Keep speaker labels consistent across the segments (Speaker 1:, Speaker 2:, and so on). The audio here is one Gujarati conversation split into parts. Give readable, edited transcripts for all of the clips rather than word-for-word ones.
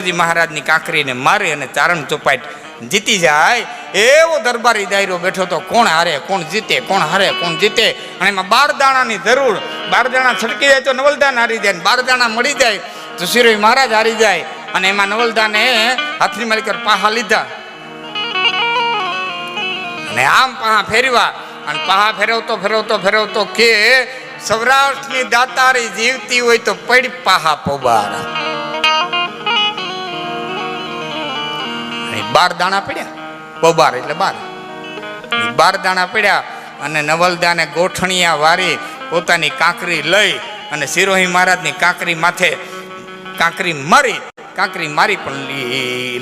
Speaker 1: મહારાજની કાંકરીને મારી અને ચારણ ચોપાટ જીતી જાય એવો દરબારી દાયરો બેઠો તો કોણ હારે કોણ જીતે, કોણ હારે કોણ જીતે. અને એમાં 12 દાણાની જરૂર. 12 દાણા છટકી જાય તો નવલદાન હારી જાય, 12 દાણા મળી જાય તો શિરોઈ મહારાજ હારી જાય. અને એમાં નવલદાને હાથની માલિક પાહા લીધા અને આમ પાહા ફેરવા. અને પાહા ફેરવતો ફેરવતો ફેરવતો કે સૌરાષ્ટ્રની દાતારી જીવતી હોય તો પડી પાહા પોબાર. 12 દાણા પડ્યા, પોબાર એટલે 12 દાણા પડ્યા. અને નવલદાને ગોઠણિયા વારી પોતાની કાંકરી લઈ અને શિરોહી મહારાજની કાંકરી માથે કાંકરી મારી પણ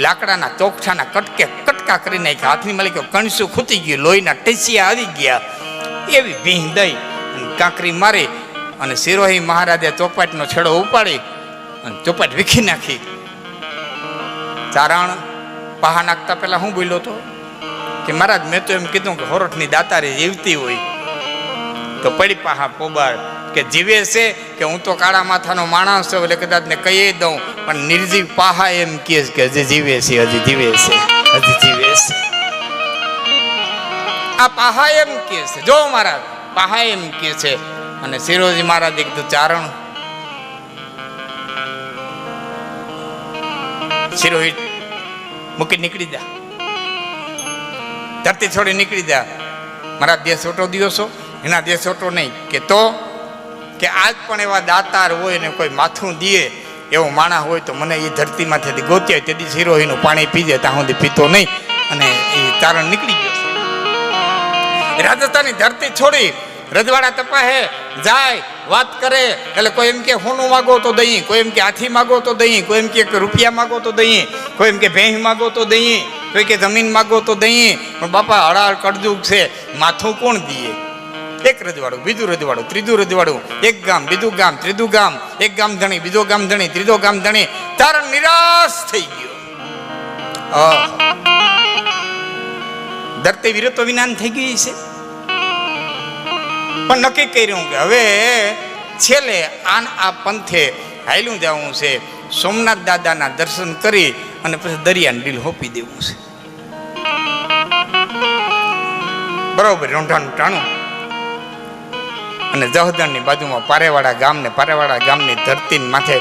Speaker 1: લાકડાના ચોકઠાના કટકા કરી નાખ્યા. હાથની માલિકો કણસું ખૂટી ગયું, લોહીના ટેસિયા આવી ગયા. એવી ભીંહ દઈ કાંકરી મારી અને શિરોહી મહારાજે ચોપાટનો છેડો ઉપાડી અને ચોપાટ વીખી નાખી. ચારણ પાહા નાખતા પેલા હું બોલ્યો હતો કે મહારાજ મેં તો એમ કીધું કે હોરઠની દાતારી જીવતી હોય તો પડી પાહા પોબાર. કે જીવે છે કે હું તો કાળા માથાનો માણસ છું એટલે કદાચ ને કહી દઉં, પણ નિર્જીવ પાહા એમ કહે કે હજી જીવે છે, હજી જીવે છે, હજી જીવે છે. આ પાહા એમ કહે છે, જો મહારાજ પાહા એમ કહે છે. અને શિરોજી મહારાજે કીધું ચારણ શિરોહી મૂકી નીકળી જા, ધરતી છોડી નીકળી જા. મારા દેશ છોટો દિવસો એના દેશ છોટો નહીં. કે તો કે આજ પણ એવા દાતાર હોય ને કોઈ માથું દીએ એવો માણસ હોય તો મને એ ધરતીમાંથી ગોત્યા તેથી શિરોહીનું પાણી પીજે ત્યાં સુધી પીતો નહીં. અને એ ચારણ નીકળી ગયો. રાજસ્થાનની ધરતી છોડી રજવાડા તપાહે જાય, વાત કરે એટલે કોઈ એમ કે હોનું માગો તો દહીં, કોઈ એમ કે હાથી માગો તો દહીં, કોઈ એમ કે રૂપિયા માગો તો દહીં, કોઈ એમ કે ભેંસ માગો તો દહીં, કોઈ કે જમીન માગો તો દહીં. પણ બાપા હળાળ કડજુગ છે, માથું કોણ દીએ? એક રજવાડું, બીજું રજવાડું, ત્રીજું રજવાડું, એક ગામ, બીજું ગામ, ત્રીજું ગામ, એક ગામ ધણી, બીજો ગામ ધણી, ત્રીજો ગામ ધણી. ચારણ નિરાશ થઈ ગયો. ધરતી વિરતો વિનાન થઈ ગઈ છે. પણ નક્કી કર્યું કે હવે છેલ્લે આ પંથે હાલ્યું જવું છે. સોમનાથ દાદાના દર્શન કરી અને પછી દરિયાને ડીલ હોપી દેવું છે. બરોબર રોંઢાનું ટાણું અને જહદણની બાજુમાં પારેવાડા ગામની ધરતી માથે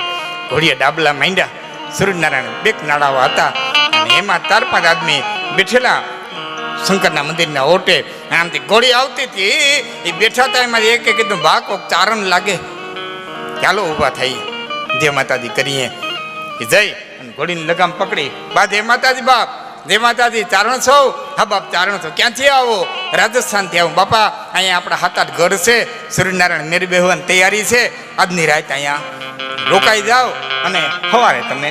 Speaker 1: ઘોડીએ ડાબલા માંડ્યા. સૂર્યનારાયણ બેક નાળાવા હતા અને એમાં 4-5 આદમી બેઠેલા શંકરના મંદિરના ઓટે. આમથી ઘોડી આવતી હતી, એ બેઠા હતા. એમાં એક કીધું ભા કોક ચારણ લાગે, ચાલો ઊભા થઈ જય માતાજી કરીએ. એ જઈ અને ઘોડીની લગામ પકડી. બા જય માતાજી બાપ, જય માતાજી. ચારણ છો? હા બાપ ચારણ છો. ક્યાંથી આવો? રાજસ્થાનથી આવું. બાપા અહીંયા આપણા 7-8 ઘર છે, સૂર્યનારાયણ મેરી બેહવાની તૈયારી છે. આજની રાત અહીંયા રોકાઈ જાઓ અને સવારે તમે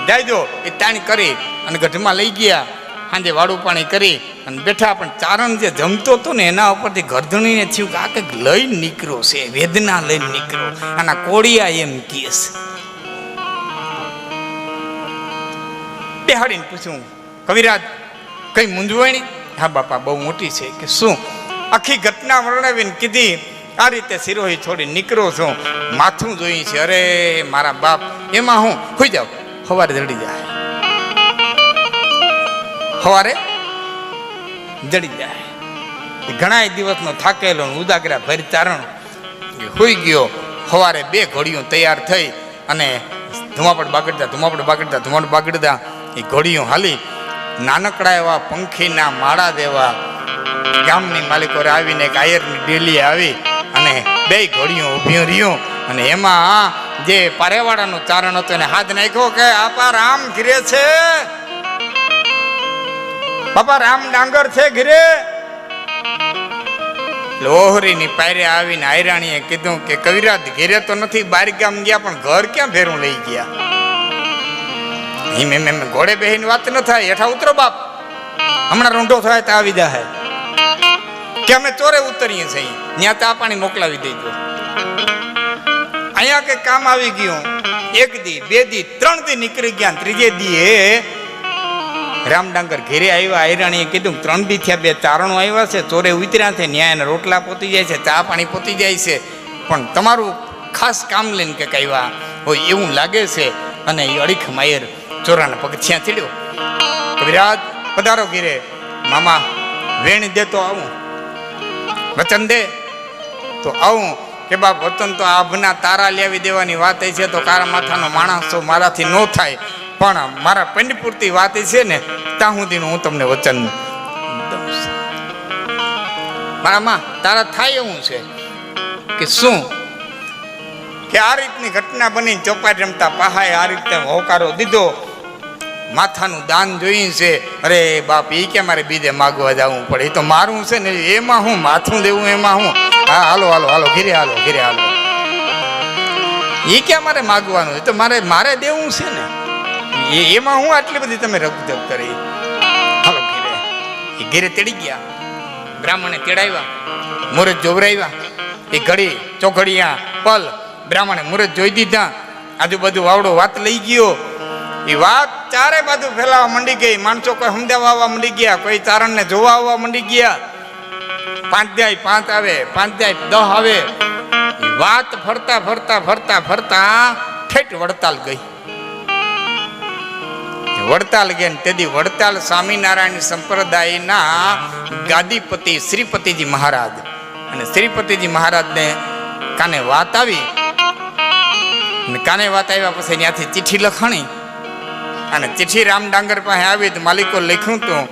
Speaker 1: જાયજો. એ તાણી કરી અને ગઢમાં લઈ ગયા. સાંજે વાડું પાણી કરી અને બેઠા. પણ ચારણ જે જમતો હતો ને એના ઉપરથી ગરધણીને થયું કે આ કંઈક લઈને નીકળ્યો છે, વેદના લઈને નીકળ્યો. આના કોળિયા એમ કહે છે. બેહાડીને પૂછ્યું કવિરાજ કઈ મૂંઝવણી? હા બાપા બહુ મોટી છે. કે શું? આખી ઘટના વર્ણવીને કીધી. આ રીતે શિરોહી છોડી નીકળ્યો છું, માથું જોઈ છે. અરે મારા બાપ, એમાં હું ખુઈ જાઉં, સવારે જડી જાય, સવારે જડી જાય. ઘણા દિવસનો થાકેલો ઉદાગરા ભરી ચારણ હોઈ ગયો. સવારે 2 ઘોડીઓ તૈયાર થઈ અને ધુમાપડ બાગડતા એ ઘોડીઓ હાલી. નાનકડા એવા પંખીના માળા દેવા ગામની માલિકો આવીને એક આયરની ડેલી આવી અને 2 ઘોડીઓ ઊભી રહ્યું. અને એમાં જે પારેવાડાનો ચારણ હતો એને હાથ નાખ્યો કે આપા રામ ઘીરે છે, બાપા રામ ડાંગર છે ઘીરે. લોહરીની પાયરે આવીને આયરાણીએ કીધું કે કવિરાજ ઘેરે તો નથી, 12 ગામ ગયા, પણ ઘર ક્યાં ભેરું લઈ ગયા? એમ ઘોડે બેહીને વાત ન થાય. હેઠા ઉતરો બાપ, હમણાં રૂંઢો થાય તો આવી જાય. કે અમે ચોરે ઉતરીએ છીએ, ત્યાં ચા પાણી મોકલાવી દેજો. અહીંયા કઈ કામ આવી ગયું. 1 દી 2 દી 3 દી નીકળી ગયા. 3જે દી રામડાંગર ઘેરે આવ્યા. આયરાણીએ કીધું 3 દી થયા, 2 ચારણો આવ્યા છે, ચોરે ઉતર્યા છે, ન્યાયના રોટલા પોતી જાય છે, ચા પાણી પોતી જાય છે, પણ તમારું ખાસ કામ લઈને કે આવ્યા હોય એવું લાગે છે. અને એ અડીખ માયર ચોરાના પગથિયાં ચડ્યો. કવિરાજ પધારો ઘીરે. મામા વેણ દે તો આવું, વચન દે તો આવું. કે બાપ વતન તો આભના તારા લેવી દેવાની વાત છે તો કારા માથાનો માણસ તો મારાથી ન થાય, પણ મારા પંડ પૂરતી વાત છે ને ત્યાં સુધીનું હું તમને વચન દઉં છું. મારામાં તારા થાય એવું છે કે શું કે આ રીતની ઘટના બની, ચોપાટ રમતા પહાએ આ રીતે હોકારો દીધો, માથાનું દાન જોઈએ છે. અરે બાપ એ કે મારે બીજે માગવા જવું પડે, એ તો મારું છે ને, એમાં હું માથું દેવું એમાં હું. હા હાલો હાલો હાલો ઘીરે હાલો ઘીરે હાલો. એ ક્યાં મારે માગવાનું, એ તો મારે દેવું છે ને, એમાં હું આટલી બધી તમે રકજક કરી. હાલો ઘીરે. એ ઘીરે તેડી ગયા. બ્રાહ્મણે તેડાવ્યા, મુહૂર્ત જોવરાવ્યા. એ ઘડી ચોઘડિયા પલ બ્રાહ્મણે મુહૂર્ત જોઈ દીધા. આજુબાજુ વાવડો વાત લઈ ગયો. એ વાત ચારે બાજુ ફેલાવા માંડી ગઈ. માણસો કોઈ સમજાવવા આવવા માંડી ગયા, કોઈ ચારણને જોવા આવવા માંડી ગયા. 5 જાય 5 આવે, 5 જાય 10 આવે. એ વાત ફરતા ફરતા ફરતા ફરતા ઠેઠ વડતાલ ગઈ. વડતાલ ગયા તેથી વડતાલ સ્વામિનારાયણ સંપ્રદાયના ગાદીપતિ શ્રીપતિજી મહારાજ, અને શ્રીપતિજી મહારાજને કાને વાત આવી. અને કાને વાત આવ્યા પછી ત્યાંથી ચિઠ્ઠી લખાણી, અને ચિઠ્ઠી રામ ડાંગર પાસે આવી તો માલિકો લખ્યું હતું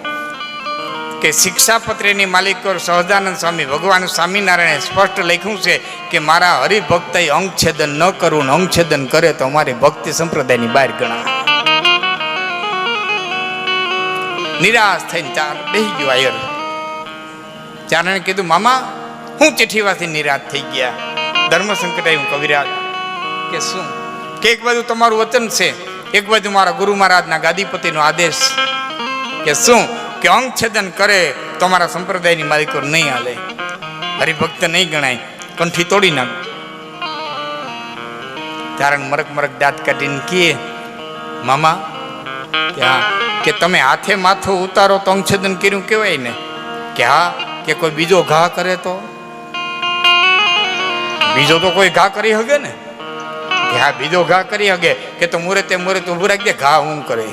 Speaker 1: કે શિક્ષાપત્રીની માલિકો સહજાનંદ સ્વામી ભગવાન સ્વામિનારાયણે સ્પષ્ટ લખ્યું છે કે મારા હરિભક્ત અંગછેદન ન કરવું, ને અંગછેદન કરે તો અમારી ભક્તિ સંપ્રદાયની બહાર ગણા. નિરાશ થઈને ચાર બેસી ગયો આયર. ચારણે કીધું મામા હું ચિઠ્ઠી વાંચી નિરાશ થઈ ગયા. ધર્મ સંકટ આવ્યું. કવિરાજ કે શું કે એક બાજુ તમારું વચન છે, એક બાજુ મારા ગુરુ મહારાજના ગાદીપતિનો આદેશ કે શું કે અંગછેદન કરે તો અમારા સંપ્રદાયની માલિકો નહીં હાલે, હરિભક્ત નહીં ગણાય, કંઠી તોડી નાખ. ચારણ મરક મરક દાંત કાઢીને કહે મામા કે તમે હાથે માથું ઉતારો તો અંગછેદન કર્યું કહેવાય ને? કે હા. કે કોઈ બીજો ઘા કરે તો? બીજો તો કોઈ ઘા કરી શકે ને? કે હા બીજો ઘા કરી શકે. કે તો મુહૂર્તે ઊભું રાખી દે, ઘા હું કરે.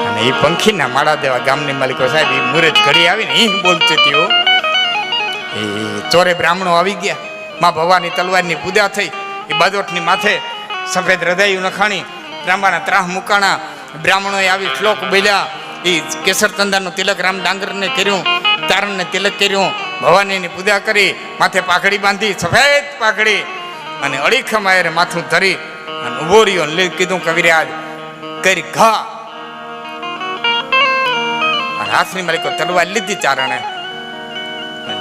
Speaker 1: અને એ પંખીના માળા દેવા ગામની માલિકો સાહેબ એ મુહૂર્ત ઘડી આવીને એ બોલતી હતી. એ ચોરે બ્રાહ્મણો આવી ગયા. માં ભવાની તલવારની પૂજા થઈ. એ બાજોટની માથે સફેદ હૃદયું નખાણી, ત્રાંબાના ત્રાહ મુકાણા. બ્રાહ્મણોએ આવી શ્લોક બોલ્યા. એ કેસર ચંદાનું તિલક રામ ડાંગરને કર્યું, ચારણને તિલક કર્યું, ભવાનીની પૂજા કરી, માથે પાઘડી બાંધી, સફેદ પાઘડી, અને અડીખમ આયરે માથું ધરી અને ઉભો રહ્યો. કીધું કવિરાજ કરી ઘા. અને હાથની માલિકો તલવાર લીધી ચારણે.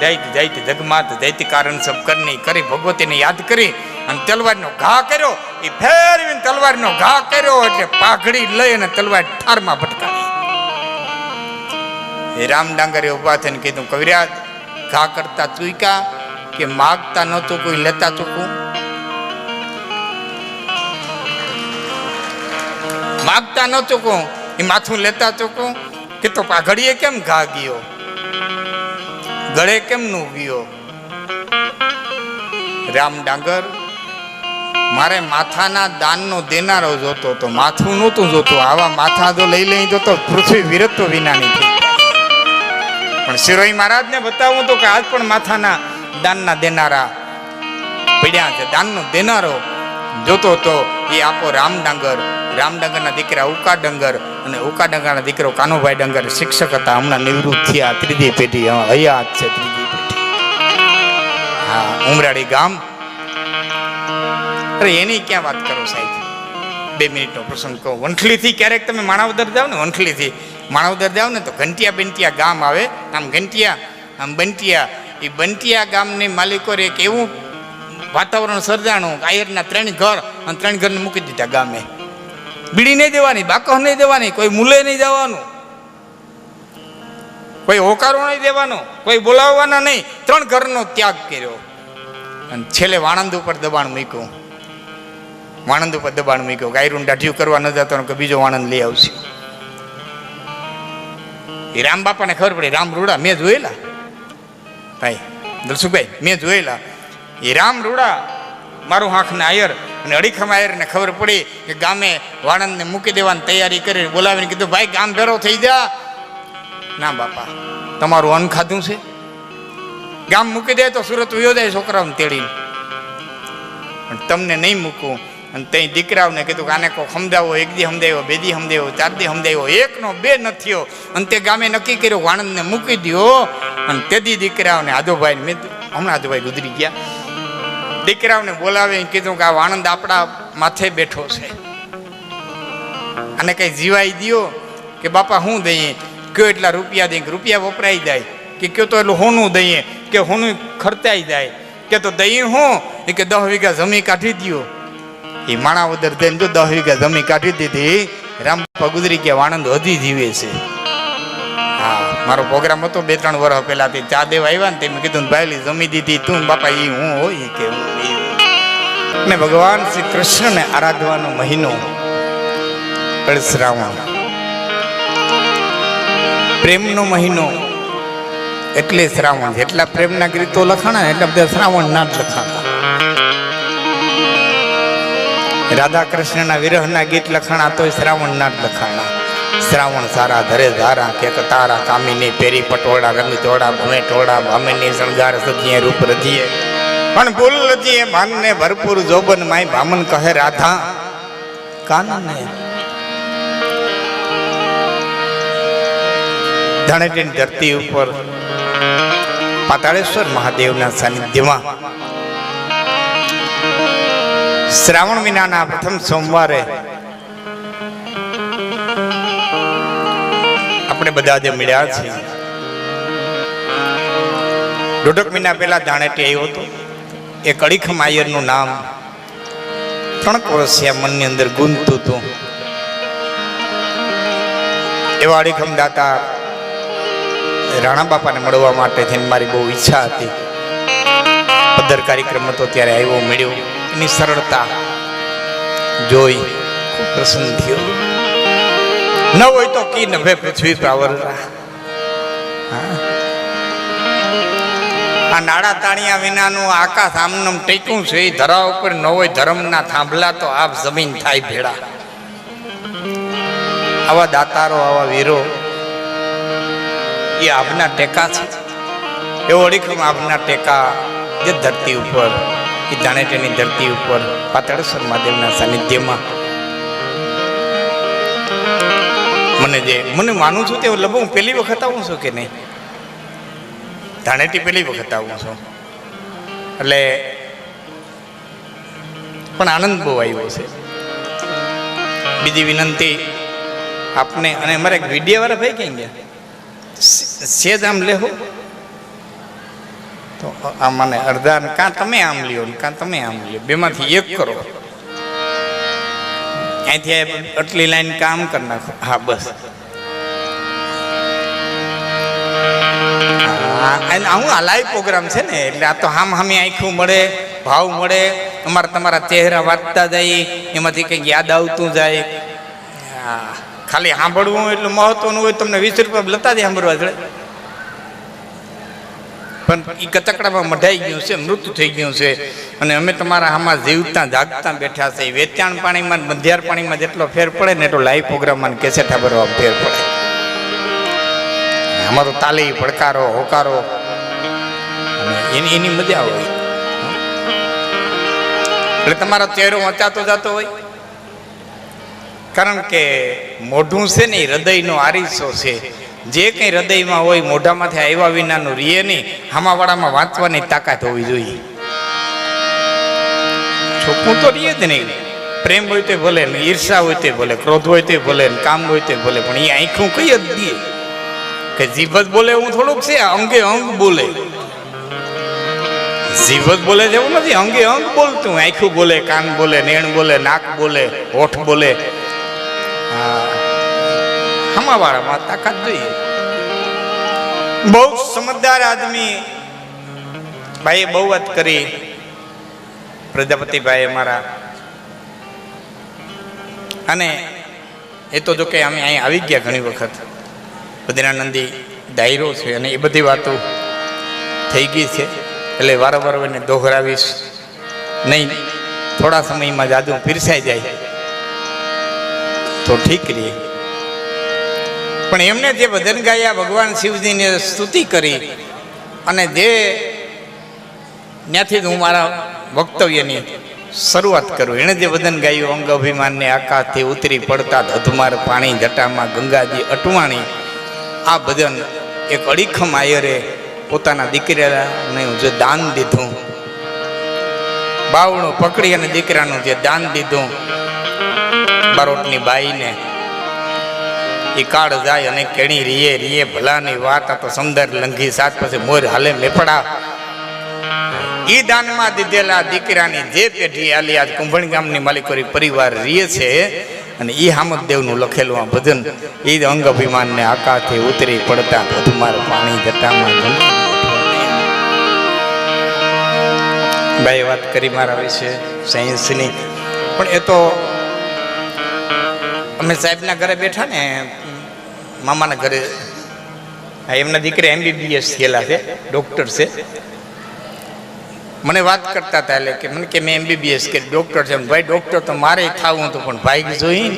Speaker 1: જયતી જયતી જગમાત જયતી કારણ સબ કરની કરી ભગવતીને યાદ કરી અને તલવારનો ઘા કર્યો. એ ફેરવીને તલવારનો ઘા કર્યો એટલે પાઘડી લઈ અને તલવાર ઠારમાં ભટકાવી. એ રામ ડાંગરે ઉભા થઈને કીધું કવિરાજ ઘા કરતા ચૂક્યા કે માગતા નહોતું કોઈ લેતા ચૂકું? માગતા ન ચૂકું એ માથું લેતા ચૂકું? કે તો પાઘડીએ કેમ ઘા ગયો, ગળે કેમ નું ગયો? રામ ડાંગર મારે માથાના દાનનો દેનારો જોતો તો, માથું નહોતું જોતું. આવા માથા જો લઈ જોતો પૃથ્વી વિરત્વ વિનાની થઈ. પણ શિરોઈ મહારાજને બતાવું તો કે આજ પણ માથાના દાનના દેનારા પડ્યા છે. દાનનો દેનારો જોતો તો એ આપો રામ ડાંગર. રામ ડાંગરના દીકરા ઉકા ડાંગર, અને ઉકા ડાંગરના દીકરો કાનુભાઈ ડાંગર શિક્ષક હતા. હમણાં નિવૃત્ત થયા. ત્રીજી પેઢી હયાત છે. ત્રીજી પેઢી. હા, ઉમરાળી ગામ. અરે એની ક્યાં વાત કરો સાહેબ, 2 મિનિટનો પ્રસંગ કહું. વંથલીથી ક્યારેક તમે માણાવદર જાઓ ને, વંથલીથી માણાવદર જાઓ ને તો ઘંટિયા બંટિયા ગામ આવે. આમ ઘંટિયા આમ બંટિયા. એ બંટિયા ગામની માલિકો એક એવું વાતાવરણ સર્જાણું. આયરના 3 ઘર અને 3 ઘરને મૂકી દીધા ગામે. બીડી નહીં દેવાની, બાકહ નહીં દેવાની, કોઈ મૂલે નહીં જવાનું, કોઈ હોકારો નહીં દેવાનો, કોઈ બોલાવવાના નહીં. 3 ઘરનો ત્યાગ કર્યો. અને છેલ્લે વાણંદ ઉપર દબાણ મૂક્યું. વાણંદ ઉપર દબાણ મૂક્યું. ગાયરું દાઢિયું કરવા ન જતો કે બીજો વાણંદ લઈ આવશે. એ રામ બાપાને ખબર પડી. રામ રૂડા મેં જોયેલા ભાઈ દલસુખભાઈ, મેં જોયેલા. એ રામ રૂડા મારું આંખને આયર અને અડીખમ આયરને ખબર પડી કે ગામે વાણંદને મૂકી દેવાની તૈયારી કરી બોલાવીને કીધું ભાઈ ગામ ભેરો થઈ જા. ના બાપા, તમારું અન્ન ખાધું છે, ગામ મૂકી દે તો સુરત વયો જાય છોકરાઓને તેડીને, પણ તમને નહીં મૂકવું. અને ત્યાં દીકરાઓને કીધું કે આને કોઈ સમજાવો, એક દી સમજાવ્યો, બે દી સમજાવ્યો, ચાર દી સમજાવ્યો, એકનો બે નથી થયો. અને તે ગામે નક્કી કર્યું વાણંદને મૂકી દો. અને તેદી દીકરાઓને આદોભાઈ મેં હમણાં આદોભાઈ ગુજરી ગયા, દીકરાઓને બોલાવીને કીધું કે આ વાણંદ આપણા માથે બેઠો છે, અને કઈ જીવાઈ દો કે બાપા શું દઈએ, કયો એટલા રૂપિયા દઈએ, રૂપિયા વપરાઈ જાય, કે કયો તો એટલું હોનું દઈએ, કે હોનું ખર્ચાઈ જાય, કે તો દઈએ હું એ કે 10 વીઘા જમી કાઢી દો. એ માણાવદર થઈને જો 10 વીઘા જમી કાઢી દીધી. રામપા ગુજરી ગયા, વાણંદ હજી જીવે છે. હા, મારો પ્રોગ્રામ હતો 2-3 વર્ષ પહેલાથી, ચા દેવા આવ્યા ને મેં કીધું ભાઈ જમી દીધી તું બાપા, એ હું હોય કે ને ભગવાન શ્રી કૃષ્ણને આરાધવાનો મહિનો શ્રાવણ, પ્રેમનો મહિનો એટલે શ્રાવણ. જેટલા પ્રેમના ગીતો લખાણા ને એટલા બધા શ્રાવણના જ લખાણા. રાધા કૃષ્ણના વિરહના ગીત લખાણા તોય શ્રાવણના જ લખાણા. શ્રાવણ સારા ધરે ધારા કે તારા કામીની પેરી પટોળા રંગ જોડા ભમે ટોળા ભામીની શણગાર સજીએ રૂપ રજીએ પણ ભૂલ રજીએ માનને ભરપૂર જોબન માય ભામન કહે રાધા કાનને. ધણેટીની ધરતી ઉપર પાતાળેશ્વર મહાદેવના સાનિધ્યમાં શ્રાવણ મહિનાના પ્રથમ સોમવારે આપણે બધા જે મળ્યા છીએ. 1.5 મહિના પહેલા ધાણેટી આવ્યો હતો. એક અડીખમ આયરનું નામ 3 વર્ષિયા મનની અંદર ગુંજતું હતું. એવા અડીખમ દાતા રાણા બાપાને મળવા માટે થઈને મારી બહુ ઈચ્છા હતી. પદ્ધર કાર્યક્રમ હતો ત્યારે આવ્યો, મળ્યો. એની સરળતા જોઈ ખૂબ પ્રસન્ન થયો. ન હોય તો કી નભે પૃથ્વી પ્રાવરરા. આ નાડા તાણિયા વિનાનું આકાશ આમનમ ટેકું છે. એ ધરા ઉપર ન હોય ધર્મના થાંભલા તો આપ જમીન થાય ભેડા. આવા દાતારો, આવા વીરો એ આપના ટેકા છે. એવો અડીખમ આપના ટેકા જે ધરતી ઉપર, એ ધાણેટીની ધરતી ઉપર પાતાળેશ્વર મહાદેવના સાનિધ્યમાં મને માનું છું તે લગભગ હું પહેલી વખત આવું છું કે નહીં, ધાણેટી પહેલી વખત આવું છું. એટલે પણ આનંદ બહુ આવ્યો છે. બીજી વિનંતી આપને, અને અમારે એક વિડીયો વાળા ભાઈ ક્યાં ગયા, સેજ આમ લેહો તો આ મને અડધા, કાં તમે આમ લ્યો ને કાં તમે આમ લ્યો, બેમાંથી એક કરો. અહીંથી આટલી લાઈન કામ કરી નાખો. હા બસ, હું આ લાઈવ પ્રોગ્રામ છે ને એટલે આ તો હામી આંખું મળે, ભાવ મળે, અમારા તમારા ચહેરા વાંચતા જાય, એમાંથી કંઈક યાદ આવતું જાય. હા, ખાલી સાંભળવું એટલું મહત્વનું હોય. તમને 20 રૂપિયા લેતા જ સાંભળવા જોડે, પણ એ કચકડામાં મઢાઈ ગયું છે, મૃત્યુ થઈ ગયું છે. અને અમે તમારા આમાં જીવતા જાગતા બેઠા છે. વેચાણ પાણીમાં, બંધિયાર પાણીમાં જેટલો ફેર પડે ને એટલો લાઈવ પ્રોગ્રામમાં કેસેટા ભરવા ફેર પડે. અમારો તાલી, પડકારો, હોકારો એની મજા હોય. એટલે તમારો ચહેરો વંચાતો જતો હોય. કારણ કે મોઢું છે ને એ હૃદયનો આરીસો છે. જે કંઈ હૃદયમાં હોય મોઢામાંથી આવ્યા વિનાનું રીએ નહીં. હામાવાળામાં વાંચવાની તાકાત હોવી જોઈએ. છોકરું તો રીએ જ નહીં. પ્રેમ હોય તો ભલે ને, ઈર્ષા હોય તો ભલે, ક્રોધ હોય તો ભલે ને, કામ હોય તો ભલે, પણ એ આંખું કઈ જ દે કે જીભ જ બોલે એવું થોડુંક છે. અંગે અંગ બોલે. જીભ જ બોલે જેવું નથી, અંગે અંગ બોલતું. આંખું બોલે, કાન બોલે, નેણ બોલે, નાક બોલે, હોઠ બોલે. હમાવાળામાં તાકાત જોઈએ. બહુ સમજદાર આદમી ભાઈએ બહુ વાત કરી. પ્રજાપતિભાઈ અમારા, અને એ તો જો કે અમે અહીં આવી ગયા ઘણી વખત. બદ્રીનાનંદી દાયરો છે અને એ બધી વાતો થઈ ગઈ છે, એટલે વારંવાર એને દોહરાવીશ નહીં. થોડા સમયમાં જાદુ પીરસાઈ જાય તો ઠીક રહે. પણ એમને જે ભજન ગાયા, ભગવાન શિવજીની સ્તુતિ કરી, અને જે ત્યાંથી જ હું મારા વક્તવ્યની શરૂઆત કરું. એણે જે ભજન ગાયું, અંગ અભિમાનને આકાશથી ઉતરી પડતા ધધમાર પાણી જટામાં ગંગાજી અટવાણી, આ ભજન એક અડીખમ આયરે પોતાના દીકરાને જે દાન દીધું, બાવણું પકડી અને દીકરાનું જે દાન દીધું બારોટની બાઈને, એ કાળ જાય અને કેણી રીએ રીએ ભલાની વાત, આ તો સમદર લંઘી સાત પછી મોર હાલે મેપડા. એ દાનમાં દીધેલા દીકરાની જે પેઢી આલી આજ કુંભણ ગામની માલિકોરી પરિવાર રીએ છે, અને એ હામદદેવનું લખેલું આ ભજન, એ અંગ અભિમાનને આકાશથી ઉતરી પડતા ધધમાર પાણી જટામાં ગંગા. ભાઈ વાત કરી મારા વિશે સાયન્સની, પણ એ તો અમે સાહેબના ઘરે બેઠા ને, મામાના ઘરે, એમના દીકરા MBBS થયેલા છે, ડૉક્ટર છે. મને વાત કરતા હતા એટલે કે મને કે મેં MBBS કે ડૉક્ટર છે. ભાઈ ડૉક્ટર તો મારે થવું હતું, પણ ભાઈ જોઈ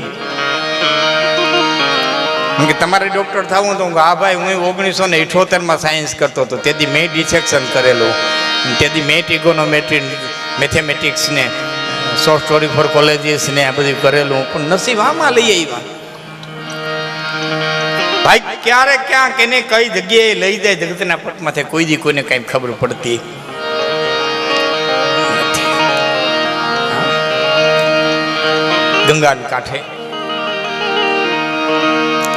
Speaker 1: ને કે તમારે ડૉક્ટર થવું હતું. હા ભાઈ, હું 1978માં સાયન્સ કરતો હતો, તેથી મેં ડિસેક્શન કરેલું, તેથી મેં ટ્રિગોનોમેટ્રી, મેથેમેટિક્સ ને શોર્ટ સ્ટોરી ફોર કોલેજીસ ને આ બધું કરેલું, પણ નસીબ આમાં લઈ આવ્યા. ભાઈ ક્યારે ક્યાં કેને કઈ જગ્યાએ લઈ જાય જગતના પટમાંથી કોઈ દી કોઈને કઈ ખબર પડતી. ગંગાના કાંઠે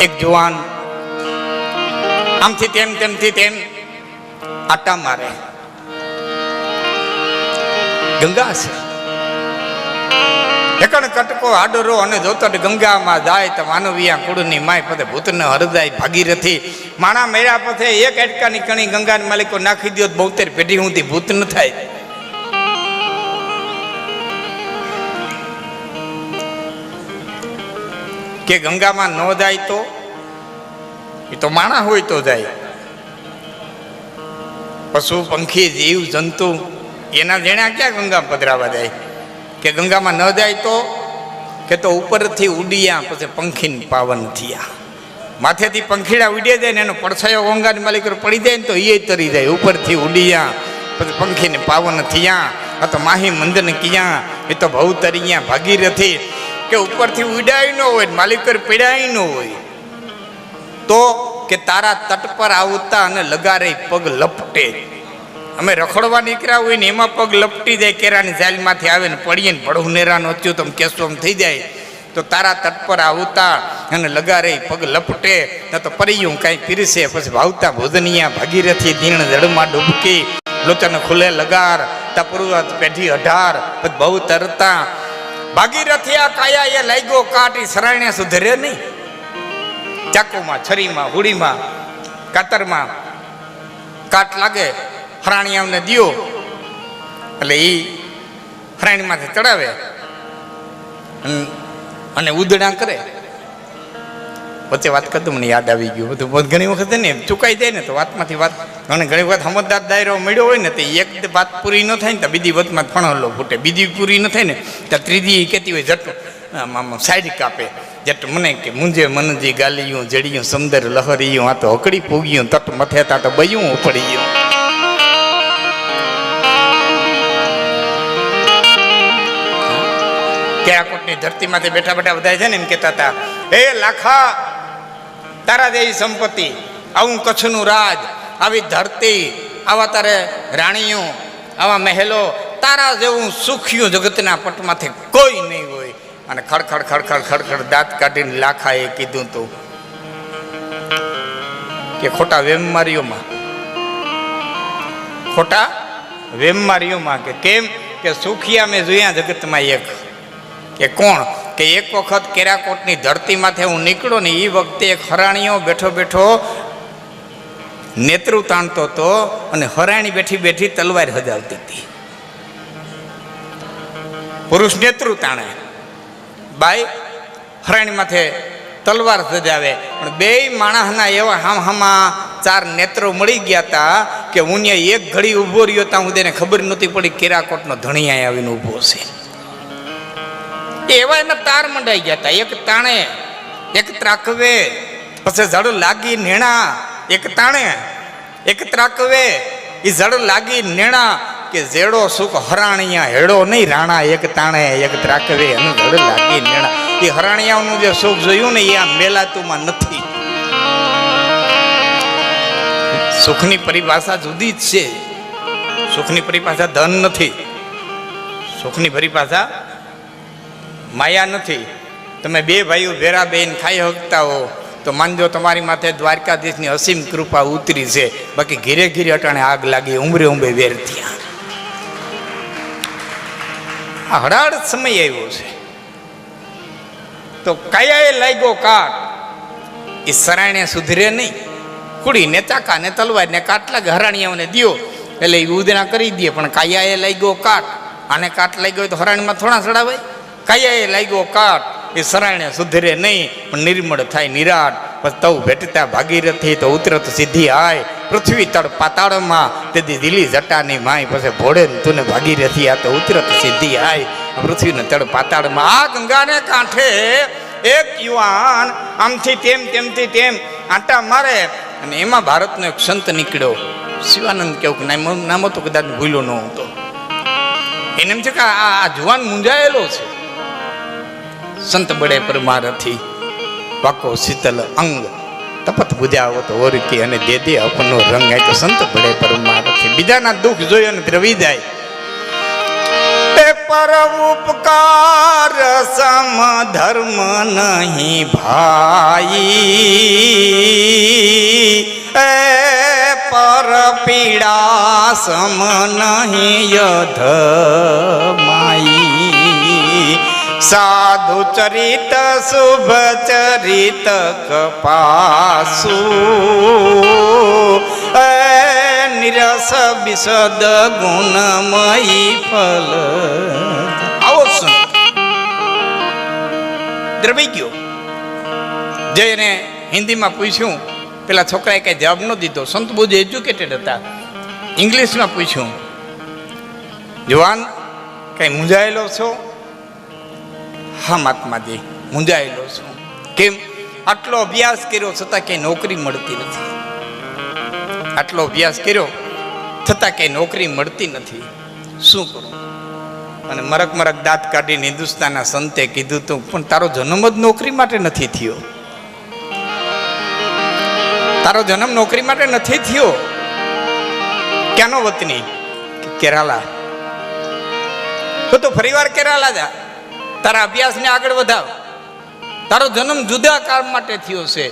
Speaker 1: એક જુવાન આમથી તેમ તેમથી તેમ આટા મારે. ગંગા છે, એકણ કટકો આડરો અને જોતો ગંગામાં જાય તો માનવીયા કુળની માય પતે ભૂતને હરદાય ભાગીરથી. માણા મેળા પછી એક એટકાની કણી ગંગાના માલિકો નાખી દો, 72 પેઢી સુધી ભૂત ન થાય. કે ગંગામાં ન જાય તો એ તો માણા હોય તો જાય, પશુ પંખી જીવ જંતુ એના જેણા ક્યાં ગંગા પધરાવા જાય. કે ગંગામાં ન જાય તો કે તો ઉપરથી ઉડિયા પછી પંખીને પાવન થયા. માથેથી પંખીડા ઉડી જાય ને એનો પડછાયો ગંગાની માલિક પડી જાય ને તો એ તરી જાય. ઉપરથી ઉડિયા પછી પંખીને પાવન થયા. આ તો માહી મંદન કિયા, એ તો ભવ તરિયા ભાગીરથી. કે ઉપરથી ઉડાય ન હોય, માલિકર પીડાય ન હોય તો કે તારા તટ પર આવતા અને લગારે પગ લપટે. અમે રખડવા નીકળ્યા હોય ને એમાં પગ લપટી જાય, કેરાની ઝાલમાંથી આવે ને પડીએ ને ભડું નેરાનો થયું તો કેસોમ થઈ જાય. તો તારા તટ પર આવતા અને લગારે પગ લપટે ન તો પરિયું કાંઈ પીરસે. પછી ભાવતા ભોજનિયા ભાગીરથી દીણ જળમાં ડૂબકી, લોચન ખુલે લગાર તા પૂર્વત પેઢી 18 પછી બહુ તરતા. ભાગીરથી આ કાયા એ લાગ્યો કાટી સરાણે સુધરે નહીં. ચાકુમાં, છરીમાં, હુડીમાં, કાતરમાં કાટ લાગે, હરાણીયાને દિયો એટલે એ હરાણીમાંથી ચડાવે અને ઉદડા કરે. વચ્ચે વાત કરતું મને યાદ આવી ગયું બધું. ઘણી વખત ને ચુકાઈ જાય ને તો વાતમાંથી વાત, અને ઘણી વખત સમજદાર દાયરો મળ્યો હોય ને તો એક વાત પૂરી ન થાય ને તો બીજી વતમાં ફણલો ફૂટે, બીજી પૂરી ન થાય ને તો ત્રીજી કહેતી હોય જટ સાઈડ કાપે. જટ મને કે મુંજે મનજી ગાલિયું જડિયું સમદર લહરિયું, આ તો હકડી પૂગ્યું તટ મથે તા તો બયું ઉપડી ગયું. કેરાકોટની ધરતીમાંથી બેઠા બેઠા બધા છે ને એમ કહેતા હતા, એ લાખા તારા જેવી સંપત્તિ, આવું કચ્છનું રાજ, આવી ધરતી, આવા તારે રાણીઓ, આવા મહેલો, તારા જેવું સુખ્યું જગતના પટમાંથી કોઈ નહીં હોય. અને ખડખડ ખડખડ ખડખડ દાંત કાઢીને લાખાએ કીધું તું કે ખોટા વેમમારીઓમાં કે કેમ કે સુખિયા મેં જોયા જગતમાં એક કે કોણ કે એક વખત કેરાકોટની ધરતીમાંથી હું નીકળ્યો ને એ વખતે એક હરાણીઓ બેઠો બેઠો નેત્રું તાણતો હતો અને હરાણી બેઠી બેઠી તલવાર હજાવતી હતી. પુરુષ નેત્રું તાણે, બાઈ હરાણી માથે તલવાર સજાવે. પણ બે માણસના એવા હામહામાં 4 નેત્રો મળી ગયા હતા કે હું એક ઘડી ઊભો રહ્યો ત્યાં હું તેને ખબર નહોતી પડી કેરાકોટનો ધણિયા આવીને ઊભો છે. એવા એના તાર મંડાઈ ગયા હતા. એક તાણે, એક ત્રાકવે, પછી જડ લાગી નેણા. એક તાણે, એક ત્રાકવે, એ જડ લાગી નેણા, કે જેડો સુખ હરાણિયા હેડો નહીં રાણા. એક તાણે, એક ત્રાકવે, અને જડ લાગી નેણા. એ હરાણિયાનું જે સુખ જોયું ને એ આ મેલાતુમાં નથી. સુખની પરિભાષા જુદી જ છે. સુખની પરિભાષા ધન નથી, સુખની પરિભાષા માયા નથી. તમે બે ભાઈઓ ભેરા બેન ખાઈ શકતા હો તો માનજો તમારી માથે દ્વારકાધીશની અસીમ કૃપા ઉતરી છે. બાકી ઘીરે ઘીરે અટાણે આગ લાગી, ઉંબરે ઉંબે વેર થયા. આ હડાડ સમય આવ્યો છે. તો કયાએ લાગ્યો કાટ, એ સરાયણે સુધરે નહીં. કુડીને ચાકા ને તલવાર ને કાટલા હરાણીયાઓને દિયો એટલે એ ઉદના કરી દે. પણ કાયાએ લાગ્યો કાટ, આને કાટ લાગ્યો તો હરાણીમાં થોડા ચડાવાય. કાયાએ લાગ્યો કાટ, એ સરાયણે સુધરે નહીં. પણ નિર્મળ થાય નિરાટ. પછી તવ ભેટતા ભાગીરથી તો ઉતરત સીધી આય. પૃથ્વી તળ પાતાળમાં તેથી દિલી જટાની માય. પછી ભોળે તુને ભાગીરથી આ તો ઉતરત સીધી આય. પૃથ્વીને તળ પાતાળમાં આ ગંગાને કાંઠે એક યુવાન આમથી તેમ તેમથી તેમ આંટા મારે. અને એમાં ભારતનો એક સંત નીકળ્યો, શિવાનંદ કેવું નામ તો કદાચ ભૂલ્યો ન હતો. એને એમ છે કે આ જુવાન મૂંઝાયેલો છે. સંત બળે પરમારથી વાકો શીતલ અંગ તપત બુજાવો તો ઓરકી અને દે દે અપનો રંગ. આય તો સંત બળે પરમારથી બીજાના દુઃખ જોઈ અને દ્રવી જાય. પર ઉપકાર સમ ધર્મ નહીં ભાઈ. એ પર પીડા સમ નહીં યધ માઈ. સાધુ ચરિત શુભ ચરિત કપાસુ. નિરસ વિશદ ગુણમયી ફલ. આવો સંત દ્રવી ગયો. જઈને હિન્દીમાં પૂછ્યું, પેલા છોકરાએ કઈ જવાબ ન દીધો. સંત બહુ જ એજ્યુકેટેડ હતા. ઇંગ્લિશમાં પૂછ્યું, જવાન કઈ મૂંઝાયેલો છો? હા મહાત્માજી મૂંઝાયેલો છું. કેમ? આટલો અભ્યાસ કર્યો છતાં કઈ નોકરી મળતી નથી. આટલો અભ્યાસ કર્યો છતાં કઈ નોકરી મળતી નથી. શું કરું? અને મરક મરક દાંત કાઢીને હિન્દુસ્તાનના સંતે કીધું તું, પણ તારો જન્મ જ નોકરી માટે નથી થયો. તારો જન્મ નોકરી માટે નથી થયો. ક્યાંનો વતની? કેરાલા. તો ફરીવાર કેરાલા જા, તારા અભ્યાસને આગળ વધાવ. તારો જન્મ જુદા કામ માટે થયો છે.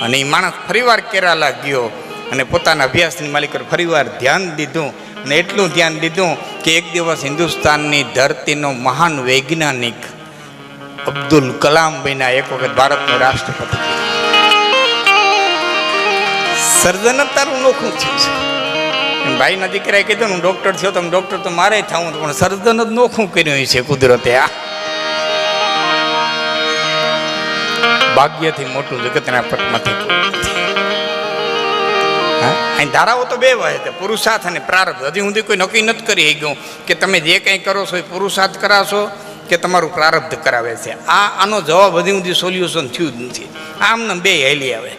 Speaker 1: અને એ માણસ ફરીવાર કેરાલા ગયો અને પોતાના અભ્યાસની માલિક પર ફરીવાર ધ્યાન દીધું. અને એટલું ધ્યાન દીધું કે એક દિવસ હિન્દુસ્તાનની ધરતીનો મહાન વૈજ્ઞાનિક અબ્દુલ કલામ બન્યા. એક વખત ભારતનો રાષ્ટ્રપતિ. સર્જન તારું નોખું થયું છે. ભાઈના દીકરાએ કીધું હું ડોક્ટર થયો તો ડોક્ટર તો મારે થવું, પણ સર્જન જ નોખું કર્યું છે કુદરતે. આ ભાગ્યથી મોટું જગતના પટમાંથી અહીં ધારાઓ તો બે હોય છે, પુરુષાર્થ અને પ્રારબ્ધ. હજી સુધી કોઈ નક્કી નથી કરી ગયું કે તમે જે કંઈ કરો છો એ પુરુષાર્થ કરાશો કે તમારું પ્રારબ્ધ કરાવે છે. આનો જવાબ હજી સુધી સોલ્યુશન થયું જ નથી. આમને બે હેલી આવે.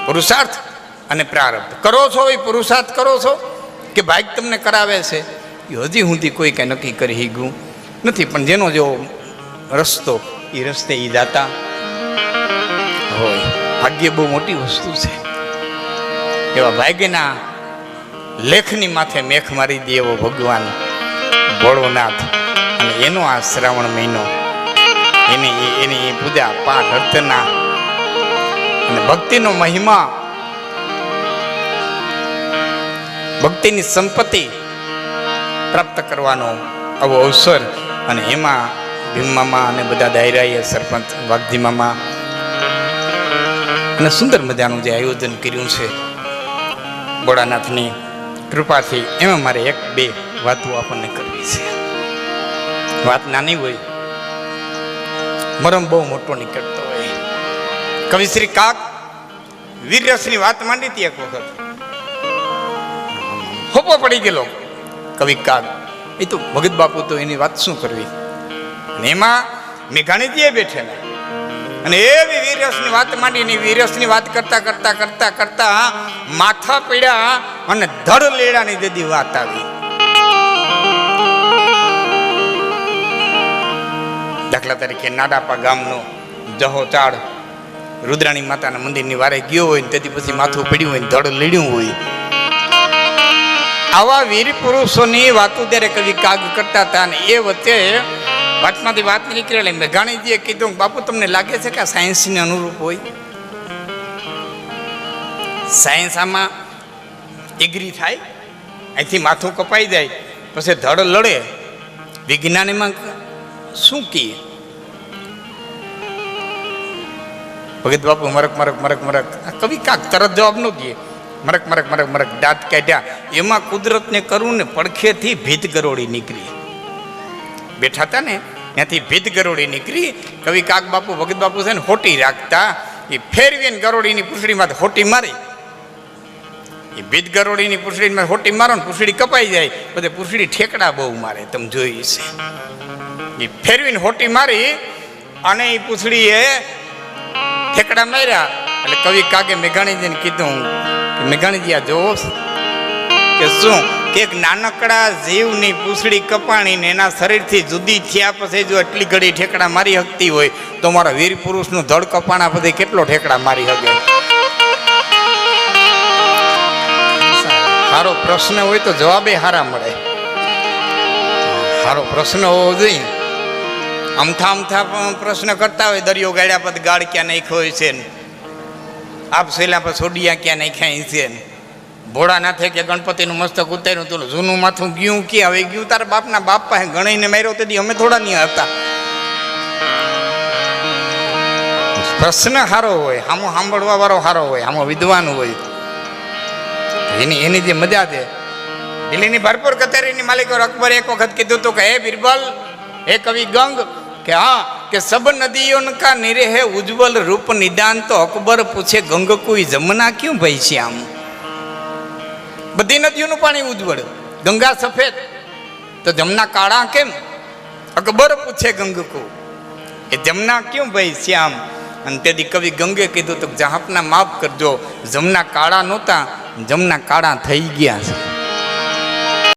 Speaker 1: પુરુષાર્થ અને પ્રારબ્ધ કરો છો, એ પુરુષાર્થ કરો છો કે ભાગ તમને કરાવે છે, એ હજી સુધી કોઈ કંઈ નક્કી કરી ગયું નથી. પણ જેનો જેવો રસ્તો એ રસ્તે એ દાતા હોય. ભાગ્ય બહુ મોટી વસ્તુ છે. એવા ભાગ્યના લેખની માથે મેખ મારી દે એવો ભગવાન ભોળોનાથ. અને એનો આ શ્રાવણ મહિનો, એની પૂજા પાઠ અર્ચના અને ભક્તિનો મહિમા, ભક્તિની સંપત્તિ પ્રાપ્ત કરવાનો આવો અવસર. અને એમાં ભીમમામા અને બધા દાયરાએ સરપંચ વાઘજી મામા અને સુંદર મજાનું જે આયોજન કર્યું છે ભોળાનાથની કૃપાથી, એમાં મારે એક બે વાતો આપણને કરવી છે. વાત નાની હોય, મરમ બહુ મોટો નીકળતો હોય. કવિ શ્રી કાક વીરરસની વાત માંડી હતી એક વખત. હોપો પડી ગયેલો કવિ કાક. એ તો ભગત બાપુ તો એની વાત શું કરવી. અને એમાં મેઘાણીજીએ બેઠેલા અને એવી વીરસની વાત માંડીને વીરસની વાત કરતા કરતા કરતા કરતા માથા પીડ્યા અને ધડ લેડાની દીદી વાત આવી. દાખલા તરીકે નાડાપા ગામનો જહો ચાડ રુદ્રાણી માતાના મંદિરની વારે ગયો હોય ને તેથી પછી માથું પડ્યું હોય ને ધડ લેડ્યું હોય. આવા વીર પુરુષોની વાતો ત્યારે કવિ કાગ કરતા હતા. અને એ વચ્ચે વાતમાંથી વાત નીકળેલી મેઘાણીજીએ કીધું, બાપુ તમને લાગે છે કે આ સાયન્સને અનુરૂપ હોય? સાયન્સ આમાં એગ્રી થાય, અહીંથી માથું કપાઈ જાય પછી ધડ લડે. વિજ્ઞાન એમાં શું કહીએ? ભગત બાપુ મરક મરક મરક મરક. આ કવિ કાક તરત જવાબ ન દે. મરક મરક મરક મરક દાંત કાઢ્યા. એમાં કુદરતને કરવું ને પડખેથી ભીત ગરોળી નીકળી. બેઠા હતા ને ત્યાંથી ભીત ગરોળી નીકળી. કવિ કાક બાપુ ભગત બાપુ છે ને હોટી રાખતા, એ ફેરવીને ગરોળીની પૂંછડીમાં હોટી મારી. એ ભીત ગરોળીની પૂંછડીમાં હોટી મારો ને પૂંછડી કપાઈ જાય. બધે પૂંછડી ઠેકડા બહુ મારે, તમે જોઈ છે. એ ફેરવીને હોટી મારી અને એ પૂંછડીએ ઠેકડા માર્યા. એટલે કવિ કાકે મેઘાણીજીને કીધું કે મેઘાણીજી આ જોવો કે શું કે એક નાનકડા જીવની પૂંછડી કપાણીને એના શરીરથી જુદી થયા પછી જો એટલી ઘડી ઠેકડા મારી શકતી હોય તો મારા વીર પુરુષનું ધડ કપાણા પછી કેટલો ઠેકડા મારી શકે? સારો પ્રશ્ન હોય તો જવાબે સારા મળે. સારો પ્રશ્ન હોવો જોઈએ. અમથા અમથા પ્રશ્ન કરતા હોય, દરિયો ગાડ્યા પછી ગાળ ક્યાં નાખ્યો હોય છે, આપ સેલા પર સોડિયા ક્યાં નાખ્યા છે, ભોળાનાથે કે ગણપતિનું મસ્તક ઉતાર્યું તો જૂનું માથું ગયું કે હવે ગયું તારા બાપના બાપ પાસે ગણાઈને માર્યો તેથી અમે થોડા નહીં હતા. પ્રશ્ન સારો હોય, આમો સાંભળવા વાળો સારો હોય, આમો વિદ્વાન હોય, એની જે મજા છે. દિલ્હીની ભરપૂર કચેરીની માલિકો અકબર એક વખત કીધું હતું કે હે બિરબલ, હે કવિ ગંગ, કે હા કે સબ નદીઓન કા નિરે હે ઉજ્જવલ રૂપ નિદાન તો અકબર પૂછે ગંગ કોઈ જમના ક્યું ભાઈ શ્યામ. બધી નદીઓનું પાણી ઉજ્જવળ, ગંગા સફેદ તો જમના કાળા કેમ? અકબર પૂછે ગંગ કો એ જમના ક્યું ભાઈ શ્યામ. અને તેથી કવિ ગંગે કીધું તો જહાપના માફ કરજો, જમના કાળા નહોતા, જમના કાળા થઈ ગયા છે.